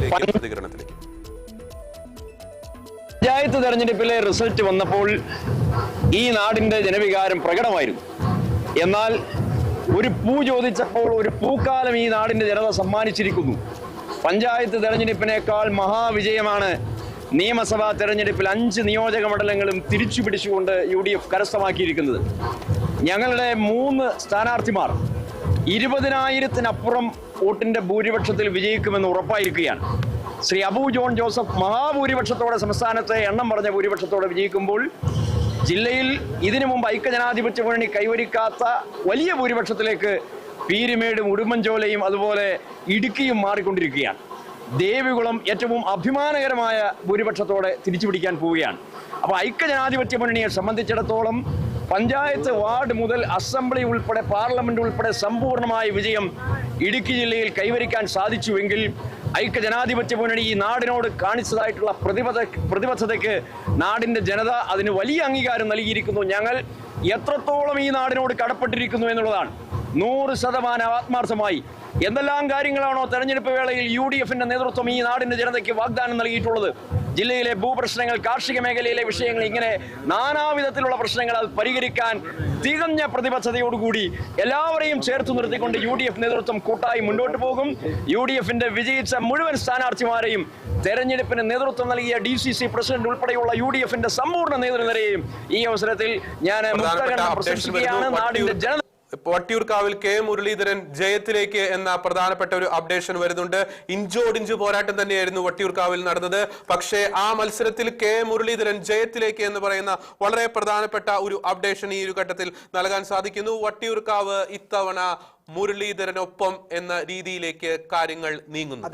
വിജയത്തിലേക്ക് പ്രതികരണത്തിലേക്ക്. പഞ്ചായത്ത് തെരഞ്ഞെടുപ്പിലെ റിസൾട്ട് വന്നപ്പോൾ ഈ നാടിന്റെ ജനവികാരം പ്രകടമായിരുന്നു. എന്നാൽ ഒരു പൂ ചോദിച്ചപ്പോൾ ഒരു പൂക്കാലം ഈ നാടിന്റെ ജനത സമ്മാനിച്ചിരിക്കുന്നു. പഞ്ചായത്ത് തെരഞ്ഞെടുപ്പിനേക്കാൾ മഹാവിജയമാണ് നിയമസഭാ തെരഞ്ഞെടുപ്പിൽ 5 നിയോജക മണ്ഡലങ്ങളും തിരിച്ചു പിടിച്ചുകൊണ്ട് UDF കരസ്ഥമാക്കിയിരിക്കുന്നത്. ഞങ്ങളുടെ 3 സ്ഥാനാർത്ഥിമാർ 20,000-നപ്പുറം വോട്ടിന്റെ ഭൂരിപക്ഷത്തിൽ വിജയിക്കുമെന്ന് ഉറപ്പായിരിക്കുകയാണ്. ശ്രീ അബു ജോൺ ജോസഫ് മഹാഭൂരിപക്ഷത്തോടെ, സംസ്ഥാനത്തെ എണ്ണം പറഞ്ഞ ഭൂരിപക്ഷത്തോടെ വിജയിക്കുമ്പോൾ ജില്ലയിൽ ഇതിനു മുമ്പ് ഐക്യജനാധിപത്യ മുന്നണി കൈവരിക്കാത്ത വലിയ ഭൂരിപക്ഷത്തിലേക്ക് പീരുമേടും ഉടുമ്പൻചോലയും അതുപോലെ ഇടുക്കിയും മാറിക്കൊണ്ടിരിക്കുകയാണ്. ദേവികുളം ഏറ്റവും അഭിമാനകരമായ ഭൂരിപക്ഷത്തോടെ തിരിച്ചു പിടിക്കാൻ പോവുകയാണ്. അപ്പോൾ ഐക്യജനാധിപത്യ മുന്നണിയെ സംബന്ധിച്ചിടത്തോളം പഞ്ചായത്ത്, വാർഡ് മുതൽ അസംബ്ലി ഉൾപ്പെടെ പാർലമെന്റ് ഉൾപ്പെടെ സമ്പൂർണ്ണമായ വിജയം ഇടുക്കി ജില്ലയിൽ കൈവരിക്കാൻ സാധിച്ചുവെങ്കിൽ ഐക്യജനാധിപത്യ മുന്നണി ഈ നാടിനോട് കാണിച്ചതായിട്ടുള്ള പ്രതിബദ്ധതയ്ക്ക് നാടിന്റെ ജനത അതിന് വലിയ അംഗീകാരം നൽകിയിരിക്കുന്നു. ഞങ്ങൾ എത്രത്തോളം ഈ നാടിനോട് കടപ്പെട്ടിരിക്കുന്നു എന്നുള്ളതാണ്. 100% ആത്മാർത്ഥമായി എന്തെല്ലാം കാര്യങ്ങളാണോ തെരഞ്ഞെടുപ്പ് വേളയിൽ UDFന്റെ നേതൃത്വം ഈ നാടിന്റെ ജനതയ്ക്ക് വാഗ്ദാനം നൽകിയിട്ടുള്ളത്, ജില്ലയിലെ ഭൂപ്രശ്നങ്ങൾ, കാർഷിക മേഖലയിലെ വിഷയങ്ങൾ, ഇങ്ങനെ നാനാവിധത്തിലുള്ള പ്രശ്നങ്ങൾ അത് പരിഹരിക്കാൻ തികഞ്ഞ പ്രതിബദ്ധതയോടുകൂടി എല്ലാവരെയും ചേർത്ത് നിർത്തിക്കൊണ്ട് UDF നേതൃത്വം കൂട്ടായി മുന്നോട്ട് പോകും. UDFന്റെ വിജയിച്ച മുഴുവൻ സ്ഥാനാർത്ഥിമാരെയും, തെരഞ്ഞെടുപ്പിന് നേതൃത്വം നൽകിയ DCC പ്രസിഡന്റ് ഉൾപ്പെടെയുള്ള UDFന്റെ സമ്പൂർണ്ണ നേതൃനിരയെയും ഈ അവസരത്തിൽ ഞാൻ പ്രശംസിക്കുകയാണ്. നാടിന്റെ ജനത വട്ടിയൂർക്കാവിൽ K മുരളീധരൻ ജയത്തിലേക്ക് എന്ന പ്രധാനപ്പെട്ട ഒരു അപ്ഡേഷൻ വരുന്നുണ്ട്. ഇഞ്ചോടിഞ്ച് പോരാട്ടം തന്നെയായിരുന്നു വട്ടിയൂർക്കാവിൽ നടന്നത്. പക്ഷേ ആ മത്സരത്തിൽ K മുരളീധരൻ ജയത്തിലേക്ക് എന്ന് പറയുന്ന വളരെ പ്രധാനപ്പെട്ട ഒരു അപ്ഡേഷൻ ഈ ഒരു ഘട്ടത്തിൽ നൽകാൻ സാധിക്കുന്നു. വട്ടിയൂർക്കാവ് ഇത്തവണ മുരളീധരനൊപ്പം എന്ന രീതിയിലേക്ക് കാര്യങ്ങൾ നീങ്ങുന്നു.